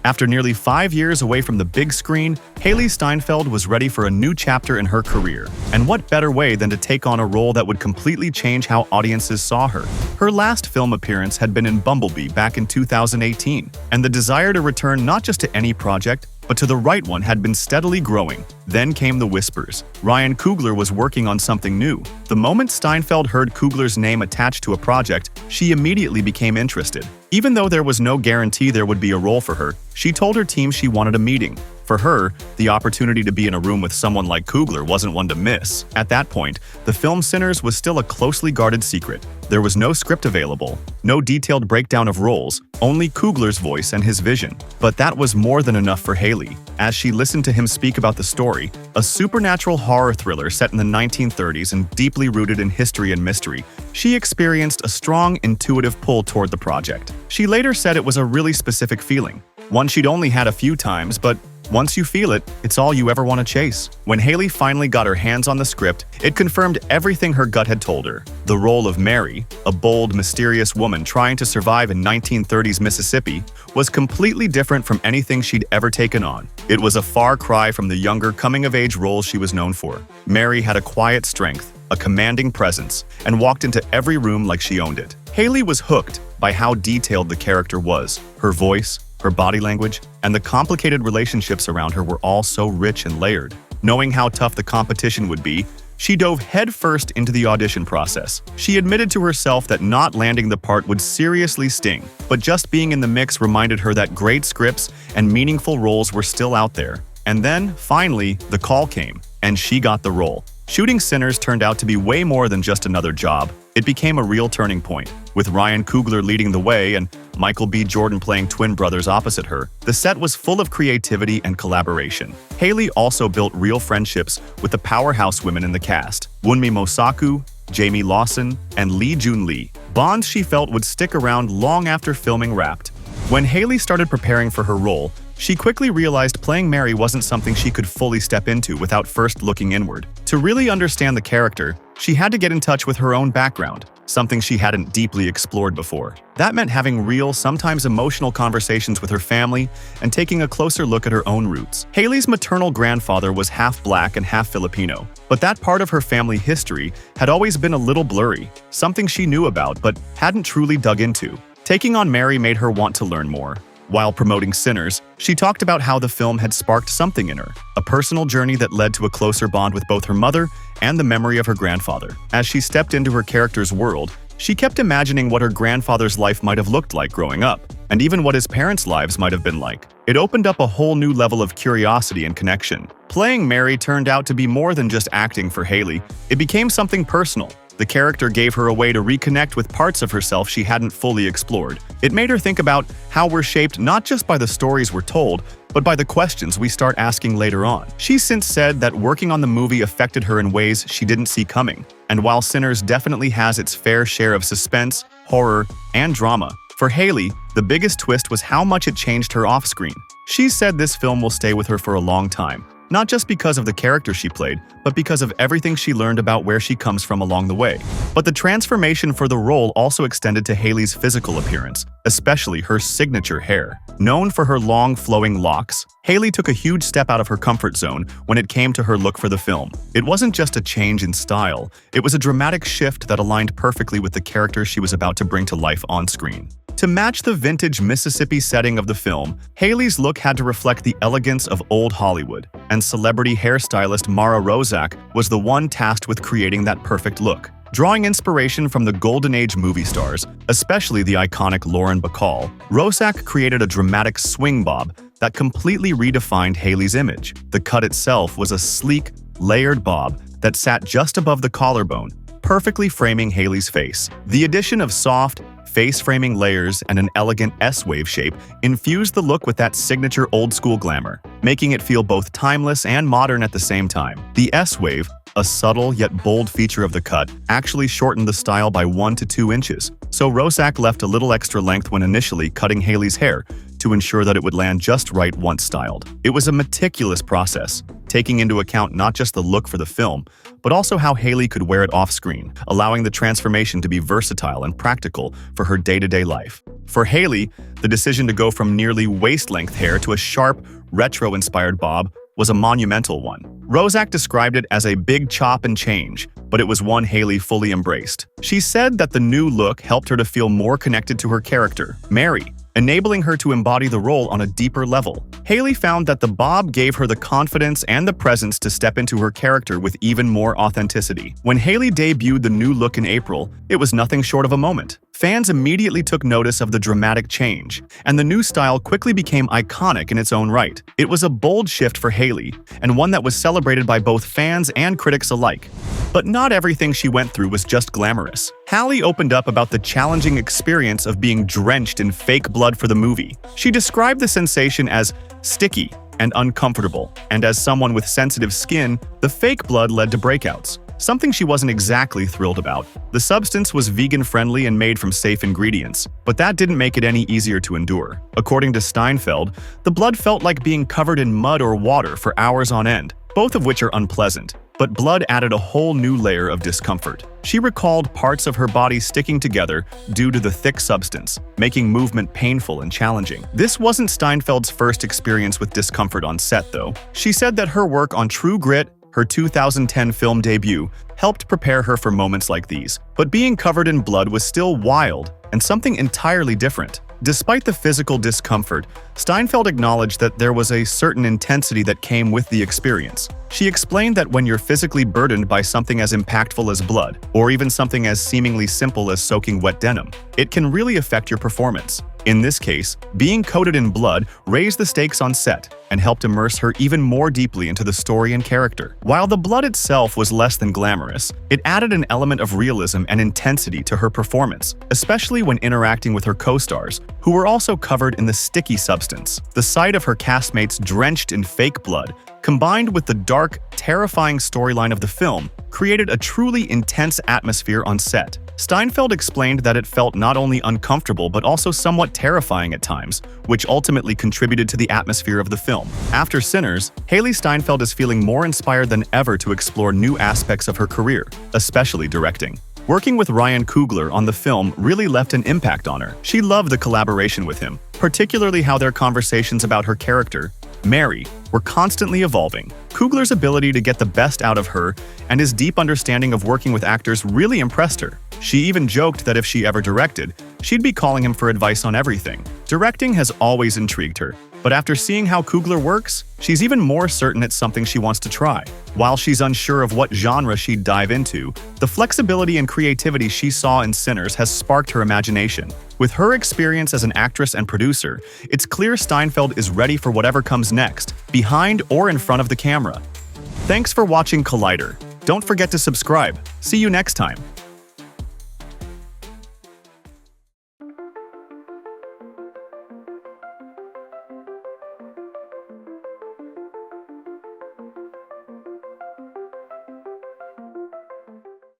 After nearly 5 years away from the big screen, Hailee Steinfeld was ready for a new chapter in her career. And what better way than to take on a role that would completely change how audiences saw her? Her last film appearance had been in Bumblebee back in 2018, and the desire to return not just to any project, but to the right one had been steadily growing. Then came the whispers. Ryan Coogler was working on something new. The moment Steinfeld heard Coogler's name attached to a project, she immediately became interested. Even though there was no guarantee there would be a role for her, she told her team she wanted a meeting. For her, the opportunity to be in a room with someone like Coogler wasn't one to miss. At that point, the film Sinners was still a closely guarded secret. There was no script available, no detailed breakdown of roles, only Coogler's voice and his vision. But that was more than enough for Hailee. As she listened to him speak about the story, a supernatural horror thriller set in the 1930s and deeply rooted in history and mystery, she experienced a strong, intuitive pull toward the project. She later said it was a really specific feeling, one she'd only had a few times, but once you feel it, it's all you ever want to chase. When Hailee finally got her hands on the script, it confirmed everything her gut had told her. The role of Mary, a bold, mysterious woman trying to survive in 1930s Mississippi, was completely different from anything she'd ever taken on. It was a far cry from the younger, coming-of-age roles she was known for. Mary had a quiet strength, a commanding presence, and walked into every room like she owned it. Hailee was hooked by how detailed the character was. Her voice, her body language, and the complicated relationships around her were all so rich and layered. Knowing how tough the competition would be, she dove headfirst into the audition process. She admitted to herself that not landing the part would seriously sting, but just being in the mix reminded her that great scripts and meaningful roles were still out there. And then, finally, the call came, and she got the role. Shooting Sinners turned out to be way more than just another job. It became a real turning point. With Ryan Coogler leading the way and Michael B. Jordan playing twin brothers opposite her, the set was full of creativity and collaboration. Hailee also built real friendships with the powerhouse women in the cast, Wunmi Mosaku, Jamie Lawson, and Lee Jun-lee, bonds she felt would stick around long after filming wrapped. When Hailee started preparing for her role, she quickly realized playing Mary wasn't something she could fully step into without first looking inward. To really understand the character, she had to get in touch with her own background, something she hadn't deeply explored before. That meant having real, sometimes emotional conversations with her family and taking a closer look at her own roots. Hailee's maternal grandfather was half black and half Filipino, but that part of her family history had always been a little blurry, something she knew about but hadn't truly dug into. Taking on Mary made her want to learn more. While promoting Sinners, she talked about how the film had sparked something in her, a personal journey that led to a closer bond with both her mother and the memory of her grandfather. As she stepped into her character's world, she kept imagining what her grandfather's life might have looked like growing up, and even what his parents' lives might have been like. It opened up a whole new level of curiosity and connection. Playing Mary turned out to be more than just acting for Hailee. It became something personal. The character gave her a way to reconnect with parts of herself she hadn't fully explored. It made her think about how we're shaped not just by the stories we're told, but by the questions we start asking later on. She's since said that working on the movie affected her in ways she didn't see coming. And while Sinners definitely has its fair share of suspense, horror, and drama, for Hailee, the biggest twist was how much it changed her off-screen. She said this film will stay with her for a long time. Not just because of the character she played, but because of everything she learned about where she comes from along the way. But the transformation for the role also extended to Hailee's physical appearance, especially her signature hair. Known for her long, flowing locks, Hailee took a huge step out of her comfort zone when it came to her look for the film. It wasn't just a change in style, it was a dramatic shift that aligned perfectly with the character she was about to bring to life on screen. To match the vintage Mississippi setting of the film, Hailee's look had to reflect the elegance of old Hollywood, and celebrity hairstylist Mara Rozak was the one tasked with creating that perfect look. Drawing inspiration from the Golden Age movie stars, especially the iconic Lauren Bacall, Rozak created a dramatic swing bob that completely redefined Hailee's image. The cut itself was a sleek, layered bob that sat just above the collarbone, perfectly framing Hailee's face. The addition of soft, face-framing layers and an elegant S-wave shape infused the look with that signature old-school glamour, making it feel both timeless and modern at the same time. The S-wave, a subtle yet bold feature of the cut, actually shortened the style by 1 to 2 inches, so Rozak left a little extra length when initially cutting Hailee's hair to ensure that it would land just right once styled. It was a meticulous process, taking into account not just the look for the film, but also how Hailee could wear it off-screen, allowing the transformation to be versatile and practical for her day-to-day life. For Hailee, the decision to go from nearly waist-length hair to a sharp, retro-inspired bob was a monumental one. Rozak described it as a big chop and change, but it was one Hailee fully embraced. She said that the new look helped her to feel more connected to her character, Mary, enabling her to embody the role on a deeper level. Hailee found that the bob gave her the confidence and the presence to step into her character with even more authenticity. When Hailee debuted the new look in April, it was nothing short of a moment. Fans immediately took notice of the dramatic change, and the new style quickly became iconic in its own right. It was a bold shift for Hailee, and one that was celebrated by both fans and critics alike. But not everything she went through was just glamorous. Hailee opened up about the challenging experience of being drenched in fake blood for the movie. She described the sensation as sticky and uncomfortable, and as someone with sensitive skin, the fake blood led to breakouts. Something she wasn't exactly thrilled about. The substance was vegan-friendly and made from safe ingredients, but that didn't make it any easier to endure. According to Steinfeld, the blood felt like being covered in mud or water for hours on end, both of which are unpleasant. But blood added a whole new layer of discomfort. She recalled parts of her body sticking together due to the thick substance, making movement painful and challenging. This wasn't Steinfeld's first experience with discomfort on set, though. She said that her work on True Grit, her 2010 film debut, helped prepare her for moments like these. But being covered in blood was still wild and something entirely different. Despite the physical discomfort, Steinfeld acknowledged that there was a certain intensity that came with the experience. She explained that when you're physically burdened by something as impactful as blood, or even something as seemingly simple as soaking wet denim, it can really affect your performance. In this case, being coated in blood raised the stakes on set and helped immerse her even more deeply into the story and character. While the blood itself was less than glamorous, it added an element of realism and intensity to her performance, especially when interacting with her co-stars, who were also covered in the sticky substance. The sight of her castmates drenched in fake blood, combined with the dark, terrifying storyline of the film, created a truly intense atmosphere on set. Steinfeld explained that it felt not only uncomfortable but also somewhat terrifying at times, which ultimately contributed to the atmosphere of the film. After Sinners, Hailee Steinfeld is feeling more inspired than ever to explore new aspects of her career, especially directing. Working with Ryan Coogler on the film really left an impact on her. She loved the collaboration with him, particularly how their conversations about her character, Mary, were constantly evolving. Coogler's ability to get the best out of her and his deep understanding of working with actors really impressed her. She even joked that if she ever directed, she'd be calling him for advice on everything. Directing has always intrigued her, but after seeing how Coogler works, she's even more certain it's something she wants to try. While she's unsure of what genre she'd dive into, the flexibility and creativity she saw in Sinners has sparked her imagination. With her experience as an actress and producer, it's clear Steinfeld is ready for whatever comes next, behind or in front of the camera. Thanks for watching Collider. Don't forget to subscribe. See you next time.